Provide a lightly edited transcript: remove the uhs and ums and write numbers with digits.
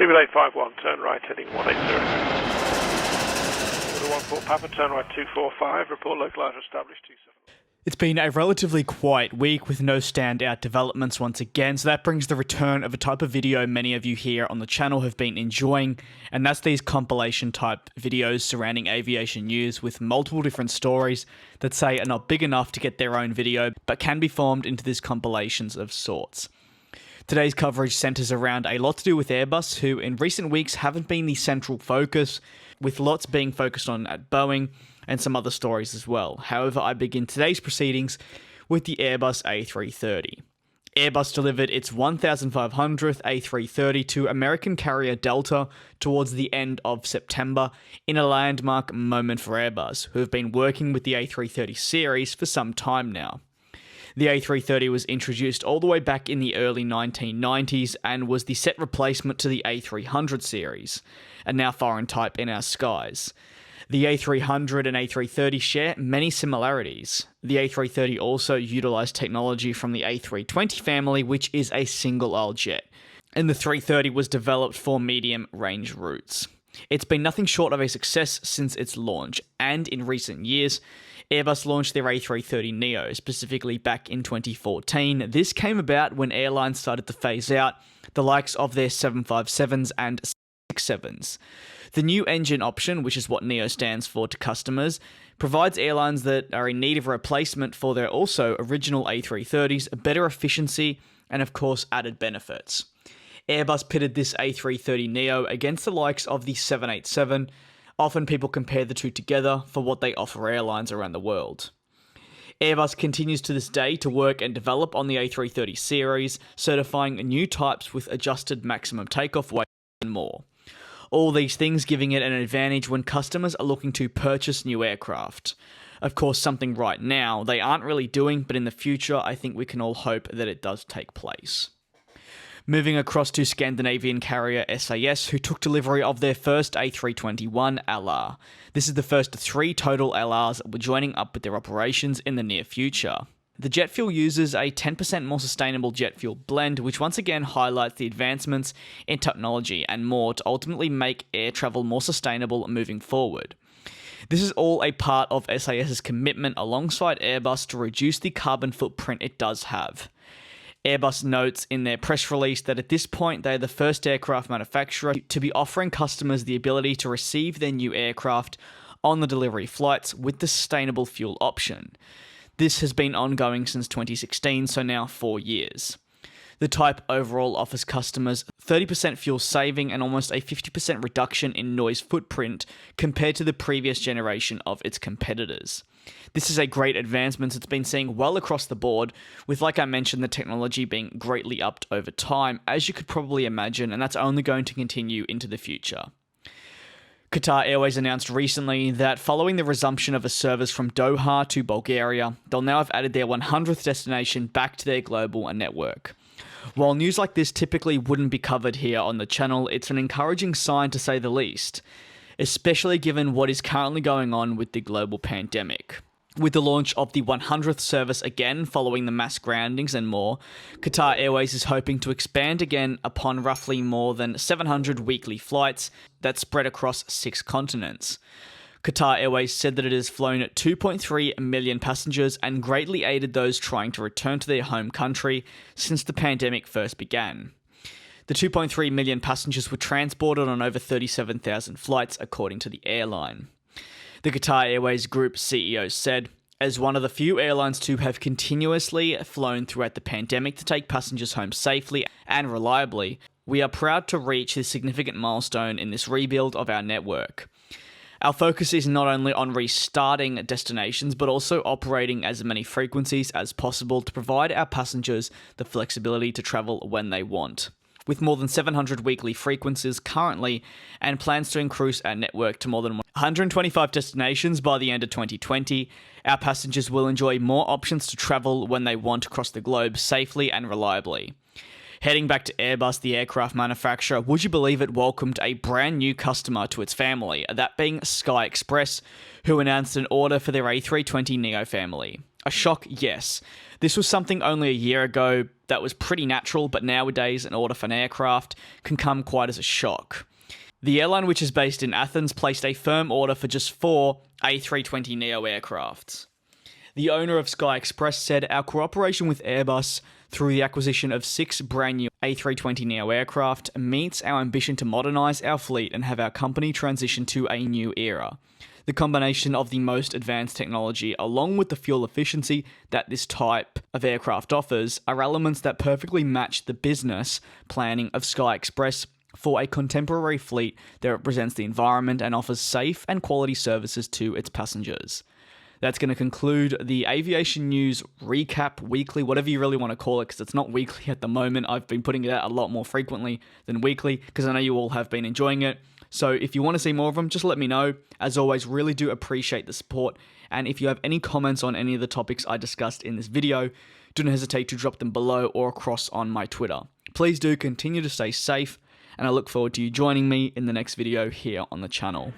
BB851, turn right heading 180. 14 Papa, turn right 245, report localizer established 27. It's been a relatively quiet week with no standout developments once again, so that brings the return of a type of video many of you here on the channel have been enjoying, and that's these compilation type videos surrounding aviation news with multiple different stories that say are not big enough to get their own video, but can be formed into these compilations of sorts. Today's coverage centres around a lot to do with Airbus, who in recent weeks haven't been the central focus, with lots being focused on at Boeing, and some other stories as well. However, I begin today's proceedings with the Airbus A330. Airbus delivered its 1,500th A330 to American carrier Delta towards the end of September in a landmark moment for Airbus, who have been working with the A330 series for some time now. The A330 was introduced all the way back in the early 1990s and was the set replacement to the A300 series, a now foreign type in our skies. The A300 and A330 share many similarities. The A330 also utilised technology from the A320 family, which is a single-aisle jet, and the 330 was developed for medium-range routes. It's been nothing short of a success since its launch, and in recent years, Airbus launched their A330neo, specifically back in 2014. This came about when airlines started to phase out the likes of their 757s and 767s. The new engine option, which is what NEO stands for to customers, provides airlines that are in need of a replacement for their also original A330s better efficiency and, of course, added benefits. Airbus pitted this A330neo against the likes of the 787. Often people compare the two together for what they offer airlines around the world. Airbus continues to this day to work and develop on the A330 series, certifying new types with adjusted maximum takeoff weight and more. All these things giving it an advantage when customers are looking to purchase new aircraft. Of course, something right now they aren't really doing, but in the future I think we can all hope that it does take place. Moving across to Scandinavian carrier SAS, who took delivery of their first A321 LR. This is the first of 3 total LRs that were joining up with their operations in the near future. The jet fuel uses a 10% more sustainable jet fuel blend, which once again highlights the advancements in technology and more to ultimately make air travel more sustainable moving forward. This is all a part of SAS's commitment alongside Airbus to reduce the carbon footprint it does have. Airbus notes in their press release that at this point they are the first aircraft manufacturer to be offering customers the ability to receive their new aircraft on the delivery flights with the sustainable fuel option. This has been ongoing since 2016, so now 4 years. The type overall offers customers 30% fuel saving and almost a 50% reduction in noise footprint compared to the previous generation of its competitors. This is a great advancement it's been seen well across the board, with, like I mentioned, the technology being greatly upped over time, as you could probably imagine, and that's only going to continue into the future. Qatar Airways announced recently that following the resumption of a service from Doha to Bulgaria, they'll now have added their 100th destination back to their global network. While news like this typically wouldn't be covered here on the channel, it's an encouraging sign to say the least, especially given what is currently going on with the global pandemic. With the launch of the 100th service again following the mass groundings and more, Qatar Airways is hoping to expand again upon roughly more than 700 weekly flights that spread across 6 continents. Qatar Airways said that it has flown 2.3 million passengers and greatly aided those trying to return to their home country since the pandemic first began. The 2.3 million passengers were transported on over 37,000 flights, according to the airline. The Qatar Airways Group CEO said, "As one of the few airlines to have continuously flown throughout the pandemic to take passengers home safely and reliably, we are proud to reach this significant milestone in this rebuild of our network. Our focus is not only on restarting destinations, but also operating as many frequencies as possible to provide our passengers the flexibility to travel when they want. With more than 700 weekly frequencies currently, and plans to increase our network to more than 125 destinations by the end of 2020, our passengers will enjoy more options to travel when they want across the globe safely and reliably." Heading back to Airbus, the aircraft manufacturer, would you believe it welcomed a brand new customer to its family, that being Sky Express, who announced an order for their A320neo family. A shock, yes. This was something only a year ago that was pretty natural, but nowadays an order for an aircraft can come quite as a shock. The airline, which is based in Athens, placed a firm order for just 4 A320neo aircrafts. The owner of Sky Express said, "Our cooperation with Airbus through the acquisition of 6 brand new A320neo aircraft meets our ambition to modernise our fleet and have our company transition to a new era. The combination of the most advanced technology along with the fuel efficiency that this type of aircraft offers are elements that perfectly match the business planning of Sky Express for a contemporary fleet that represents the environment and offers safe and quality services to its passengers." That's going to conclude the Aviation News Recap Weekly, whatever you really want to call it, because it's not weekly at the moment. I've been putting it out a lot more frequently than weekly, because I know you all have been enjoying it. So if you want to see more of them, just let me know. As always, really do appreciate the support. And if you have any comments on any of the topics I discussed in this video, do not hesitate to drop them below or across on my Twitter. Please do continue to stay safe, and I look forward to you joining me in the next video here on the channel.